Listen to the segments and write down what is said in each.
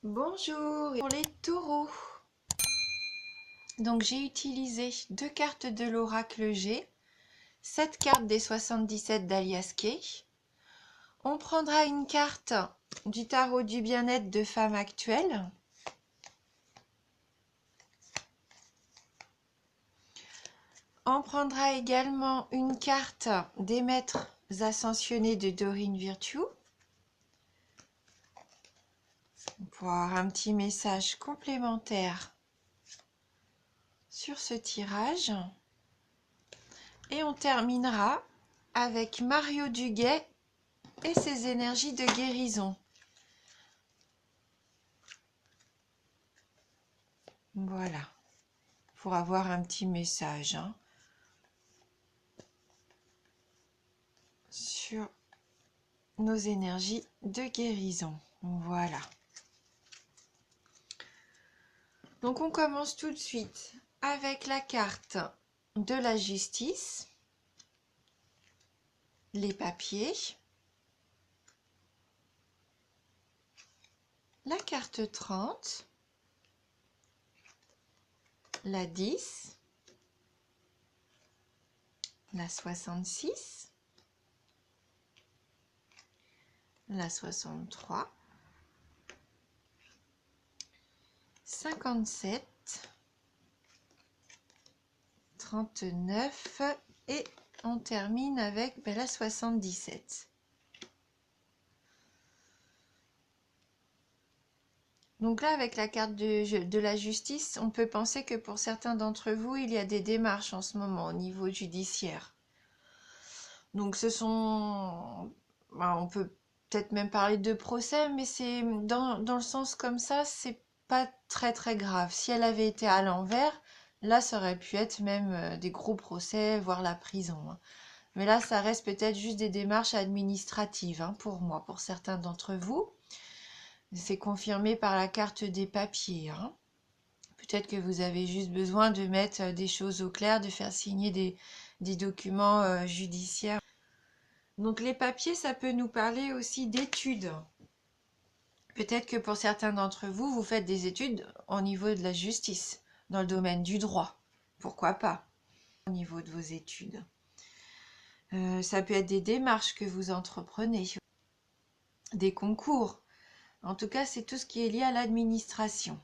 Bonjour, pour les taureaux. Donc j'ai utilisé 2 cartes de l'oracle G, 7 cartes des 77 d'Alias Kay. On prendra une carte du tarot du bien-être de femme actuelle. On prendra également une carte des maîtres ascensionnés de Dorine Virtue. Pour avoir un petit message complémentaire sur ce tirage. Et on terminera avec Mario Duguay et ses énergies de guérison. Voilà, pour avoir un petit message sur nos énergies de guérison. Voilà. Donc on commence tout de suite avec la carte de la justice, les papiers, la carte 30, la 10, la 66, la 63, 57, 39 et on termine avec la 77. Donc là, avec la carte de la justice, on peut penser que pour certains d'entre vous, il y a des démarches en ce moment au niveau judiciaire. Donc ce sont... on peut peut-être même parler de procès, mais c'est dans le sens comme ça, c'est pas très très grave. Si elle avait été à l'envers, là, ça aurait pu être même des gros procès, voire la prison. Mais là, ça reste peut-être juste des démarches administratives, pour moi, pour certains d'entre vous. C'est confirmé par la carte des papiers. Peut-être que vous avez juste besoin de mettre des choses au clair, de faire signer des documents judiciaires. Donc les papiers, ça peut nous parler aussi d'études. Peut-être que pour certains d'entre vous, vous faites des études au niveau de la justice, dans le domaine du droit. Pourquoi pas, au niveau de vos études. Ça peut être des démarches que vous entreprenez, des concours. En tout cas, c'est tout ce qui est lié à l'administration.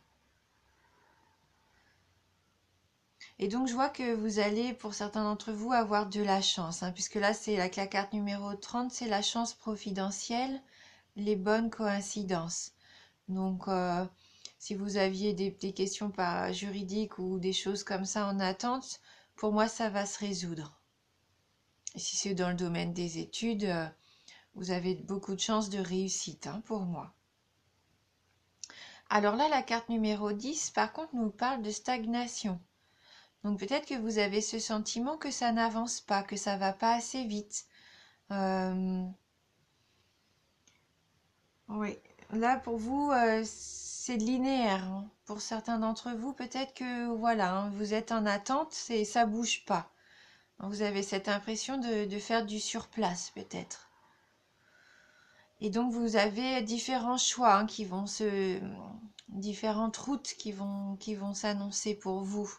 Et donc, je vois que vous allez, pour certains d'entre vous, avoir de la chance, puisque là, c'est la carte numéro 30, c'est la chance providentielle, les bonnes coïncidences. Donc, si vous aviez des questions juridiques ou des choses comme ça en attente, pour moi, ça va se résoudre. Et si c'est dans le domaine des études, vous avez beaucoup de chances de réussite, pour moi. Alors là, la carte numéro 10, par contre, nous parle de stagnation. Donc peut-être que vous avez ce sentiment que ça n'avance pas, que ça va pas assez vite. Oui, là pour vous, c'est linéaire. Pour certains d'entre vous, peut-être que voilà, vous êtes en attente et ça bouge pas. Vous avez cette impression de faire du surplace peut-être. Et donc vous avez différents choix différentes routes qui vont s'annoncer pour vous.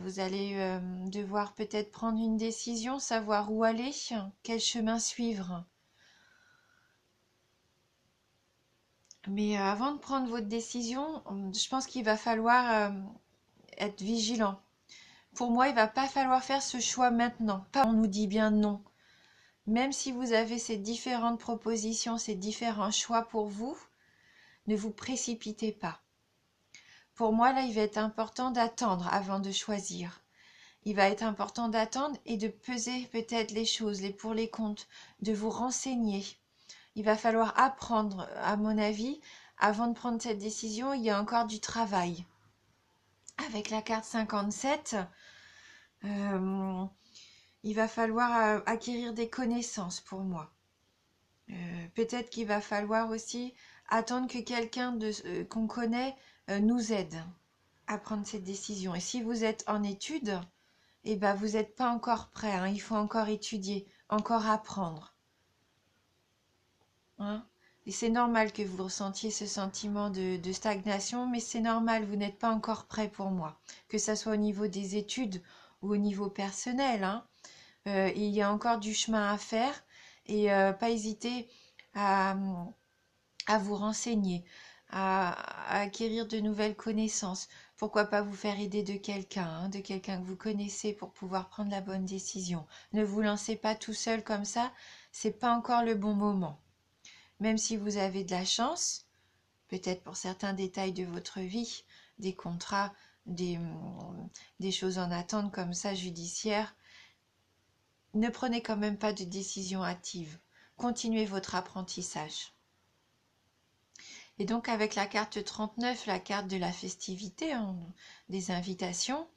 Vous allez devoir peut-être prendre une décision, savoir où aller, quel chemin suivre. Mais avant de prendre votre décision, je pense qu'il va falloir être vigilant. Pour moi, il ne va pas falloir faire ce choix maintenant. Pas on nous dit bien non. Même si vous avez ces différentes propositions, ces différents choix pour vous, ne vous précipitez pas. Pour moi, là, il va être important d'attendre avant de choisir. Il va être important d'attendre et de peser peut-être les choses, les pour les contre, de vous renseigner. Il va falloir apprendre, à mon avis, avant de prendre cette décision, il y a encore du travail. Avec la carte 57, il va falloir acquérir des connaissances pour moi. Peut-être qu'il va falloir aussi attendre que quelqu'un qu'on connaît nous aide à prendre cette décision. Et si vous êtes en études, eh ben, vous n'êtes pas encore prêt. Il faut encore étudier, encore apprendre. Et c'est normal que vous ressentiez ce sentiment de stagnation, mais c'est normal, vous n'êtes pas encore prêt pour moi. Que ça soit au niveau des études ou au niveau personnel, hein. Il y a encore du chemin à faire et pas hésiter à, à vous renseigner, à acquérir de nouvelles connaissances. Pourquoi pas vous faire aider de quelqu'un, hein, de quelqu'un que vous connaissez pour pouvoir prendre la bonne décision. Ne vous lancez pas tout seul comme ça, c'est pas encore le bon moment. Même si vous avez de la chance, peut-être pour certains détails de votre vie, des contrats, des choses en attente comme ça judiciaires, ne prenez quand même pas de décision hâtive. Continuez votre apprentissage. Et donc avec la carte 39, la carte de la festivité, hein, des invitations,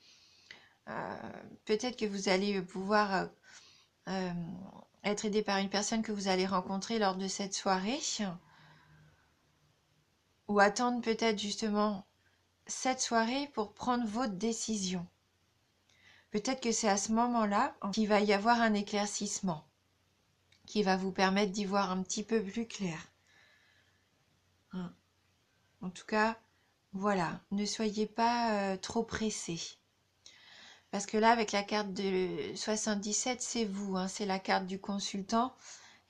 peut-être que vous allez pouvoir être aidé par une personne que vous allez rencontrer lors de cette soirée, ou attendre peut-être justement cette soirée pour prendre votre décision. Peut-être que c'est à ce moment-là qu'il va y avoir un éclaircissement, qui va vous permettre d'y voir un petit peu plus clair. En tout cas, voilà, ne soyez pas trop pressés. Parce que là, avec la carte de 77, c'est vous, hein, c'est la carte du consultant.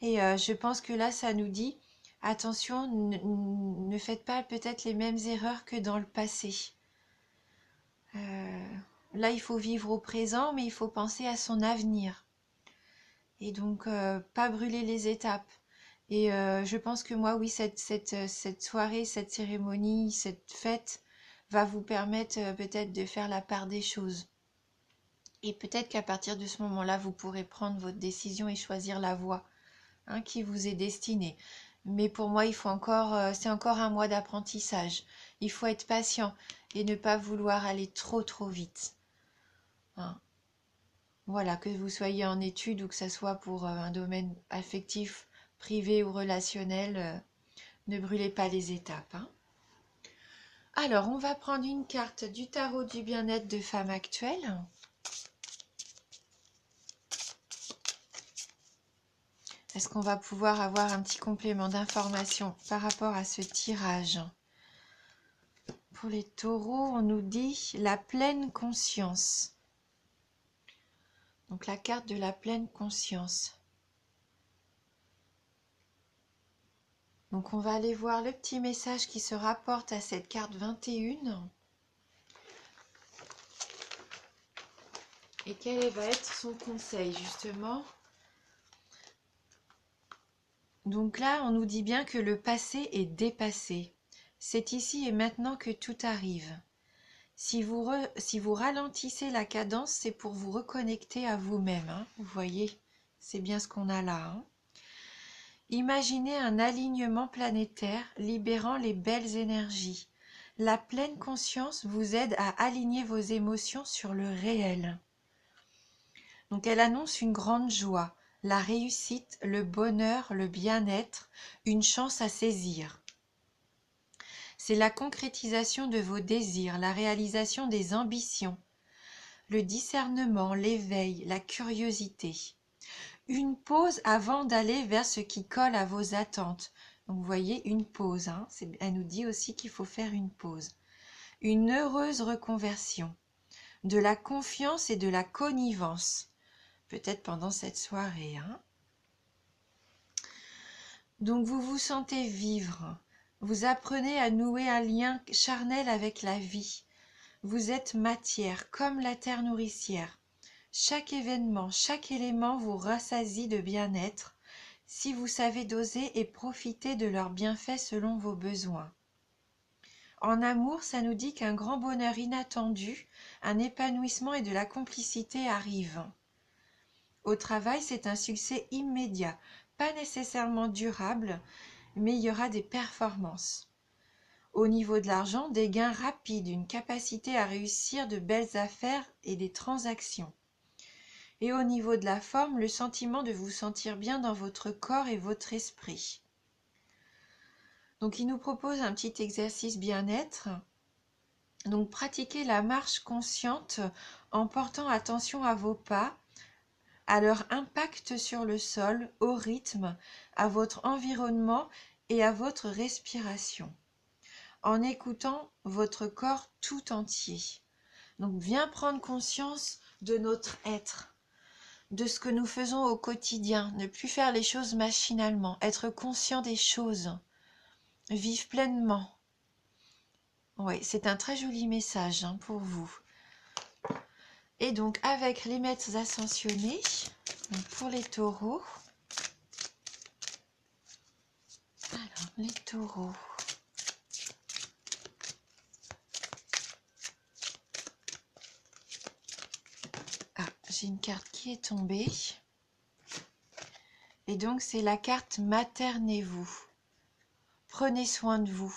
Et je pense que là, ça nous dit, attention, ne faites pas peut-être les mêmes erreurs que dans le passé. Là, il faut vivre au présent, mais il faut penser à son avenir. Et donc, pas brûler les étapes. Et je pense que moi, oui, cette soirée, cette cérémonie, cette fête va vous permettre peut-être de faire la part des choses. Et peut-être qu'à partir de ce moment-là, vous pourrez prendre votre décision et choisir la voie, hein, qui vous est destinée. Mais pour moi, il faut encore, c'est encore un mois d'apprentissage. Il faut être patient et ne pas vouloir aller trop vite, hein. Voilà, que vous soyez en études ou que ce soit pour un domaine affectif, privé ou relationnel, ne brûlez pas les étapes, hein. Alors, on va prendre une carte du tarot du bien-être de femme actuelle. Est-ce qu'on va pouvoir avoir un petit complément d'information par rapport à ce tirage? Pour les taureaux, on nous dit la pleine conscience. Donc la carte de la pleine conscience. Donc on va aller voir le petit message qui se rapporte à cette carte 21. Et quel va être son conseil justement? Donc là, on nous dit bien que le passé est dépassé. C'est ici et maintenant que tout arrive. Si vous ralentissez la cadence, c'est pour vous reconnecter à vous-même, hein. Vous voyez, c'est bien ce qu'on a là, hein. Imaginez un alignement planétaire libérant les belles énergies. La pleine conscience vous aide à aligner vos émotions sur le réel. Donc elle annonce une grande joie, la réussite, le bonheur, le bien-être, une chance à saisir. C'est la concrétisation de vos désirs, la réalisation des ambitions, le discernement, l'éveil, la curiosité. Une pause avant d'aller vers ce qui colle à vos attentes. Donc vous voyez, une pause, hein, elle nous dit aussi qu'il faut faire une pause. Une heureuse reconversion, de la confiance et de la connivence, peut-être pendant cette soirée, hein. Donc vous vous sentez vivre, vous apprenez à nouer un lien charnel avec la vie. Vous êtes matière, comme la terre nourricière. Chaque événement, chaque élément vous rassasie de bien-être, si vous savez doser et profiter de leurs bienfaits selon vos besoins. En amour, ça nous dit qu'un grand bonheur inattendu, un épanouissement et de la complicité arrivent. Au travail, c'est un succès immédiat, pas nécessairement durable, mais il y aura des performances. Au niveau de l'argent, des gains rapides, une capacité à réussir de belles affaires et des transactions. Et au niveau de la forme, le sentiment de vous sentir bien dans votre corps et votre esprit. Donc il nous propose un petit exercice bien-être. Donc pratiquez la marche consciente en portant attention à vos pas, à leur impact sur le sol, au rythme, à votre environnement et à votre respiration, en écoutant votre corps tout entier. Donc, bien prendre conscience de notre être, de ce que nous faisons au quotidien, ne plus faire les choses machinalement, être conscient des choses, vivre pleinement. Oui, c'est un très joli message pour vous. Et donc, avec les maîtres ascensionnés, donc pour les taureaux, alors, les taureaux. Ah, j'ai une carte qui est tombée. Et donc, c'est la carte maternez-vous. Prenez soin de vous.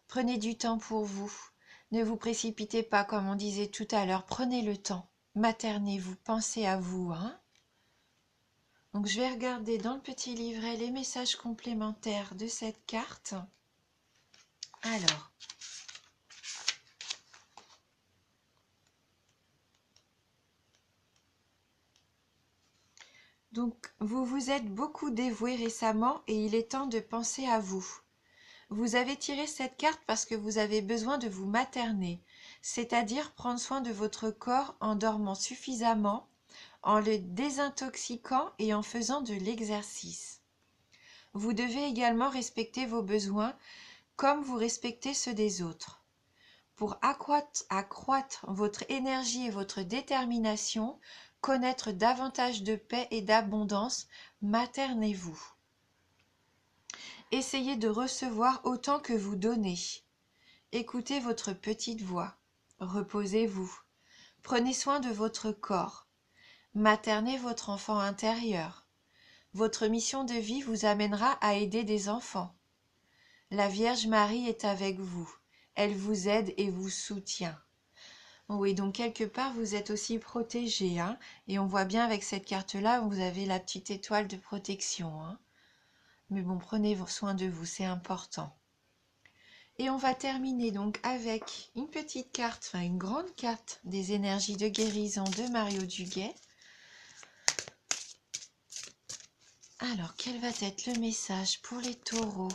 Prenez du temps pour vous. Ne vous précipitez pas, comme on disait tout à l'heure. Prenez le temps. Maternez-vous. Pensez à vous. Donc, je vais regarder dans le petit livret les messages complémentaires de cette carte. Alors, donc, vous vous êtes beaucoup dévoué récemment et il est temps de penser à vous. Vous avez tiré cette carte parce que vous avez besoin de vous materner, c'est-à-dire prendre soin de votre corps en dormant suffisamment, en le désintoxiquant et en faisant de l'exercice. Vous devez également respecter vos besoins comme vous respectez ceux des autres. Pour accroître votre énergie et votre détermination, connaître davantage de paix et d'abondance, maternez-vous. Essayez de recevoir autant que vous donnez. Écoutez votre petite voix. Reposez-vous. Prenez soin de votre corps. Maternez votre enfant intérieur. Votre mission de vie vous amènera à aider des enfants. La Vierge Marie est avec vous. Elle vous aide et vous soutient. Oui, donc quelque part, vous êtes aussi protégé. Et on voit bien avec cette carte-là, vous avez la petite étoile de protection. Mais bon, prenez soin de vous, c'est important. Et on va terminer donc avec une petite carte, enfin une grande carte des énergies de guérison de Mario Duguay. Alors, quel va être le message pour les taureaux ?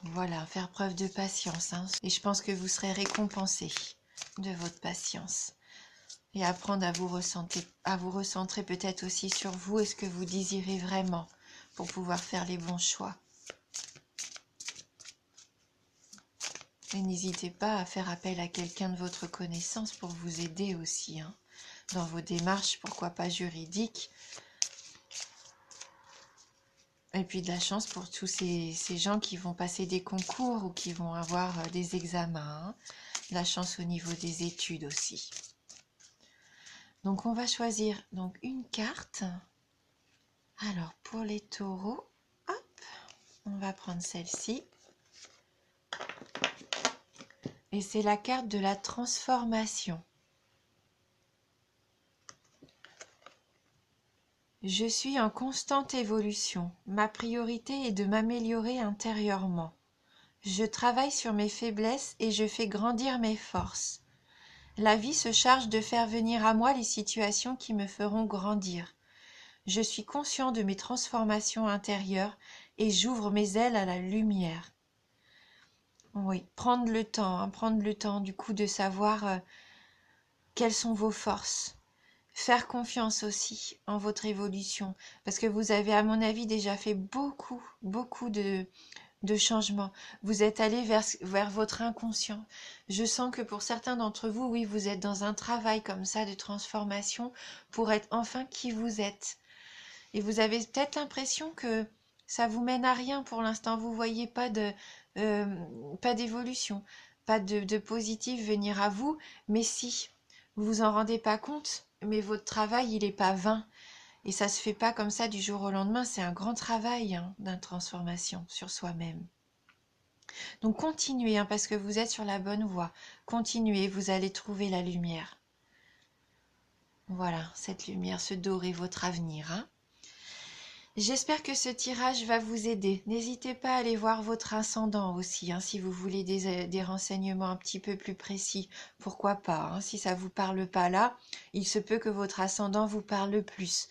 Voilà, faire preuve de patience. Et je pense que vous serez récompensé de votre patience. Et apprendre à vous recentrer peut-être aussi sur vous et ce que vous désirez vraiment pour pouvoir faire les bons choix. Et n'hésitez pas à faire appel à quelqu'un de votre connaissance pour vous aider aussi dans vos démarches, pourquoi pas juridiques. Et puis de la chance pour tous ces gens qui vont passer des concours ou qui vont avoir des examens. De la chance au niveau des études aussi. Donc on va choisir donc une carte. Alors pour les taureaux, hop, on va prendre celle-ci. Et c'est la carte de la transformation. Je suis en constante évolution. Ma priorité est de m'améliorer intérieurement. Je travaille sur mes faiblesses et je fais grandir mes forces. La vie se charge de faire venir à moi les situations qui me feront grandir. Je suis conscient de mes transformations intérieures et j'ouvre mes ailes à la lumière. Oui, prendre le temps du coup de savoir quelles sont vos forces. Faire confiance aussi en votre évolution, parce que vous avez, à mon avis, déjà fait beaucoup de changements. Vous êtes allé vers votre inconscient. Je sens que pour certains d'entre vous, oui, vous êtes dans un travail comme ça de transformation pour être enfin qui vous êtes. Et vous avez peut-être l'impression que ça vous mène à rien pour l'instant. Vous voyez pas d'évolution, pas de positif venir à vous, mais si, vous vous en rendez pas compte, mais votre travail, il est pas vain. Et ça se fait pas comme ça du jour au lendemain, c'est un grand travail d'une transformation sur soi-même. Donc continuez, parce que vous êtes sur la bonne voie. Continuez, vous allez trouver la lumière. Voilà, cette lumière, ce doré, votre avenir. J'espère que ce tirage va vous aider. N'hésitez pas à aller voir votre ascendant aussi, hein, si vous voulez des renseignements un petit peu plus précis. Pourquoi pas, hein, si ça vous parle pas là, il se peut que votre ascendant vous parle plus.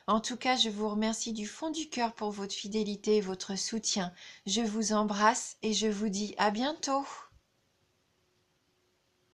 En tout cas, je vous remercie du fond du cœur pour votre fidélité et votre soutien. Je vous embrasse et je vous dis à bientôt.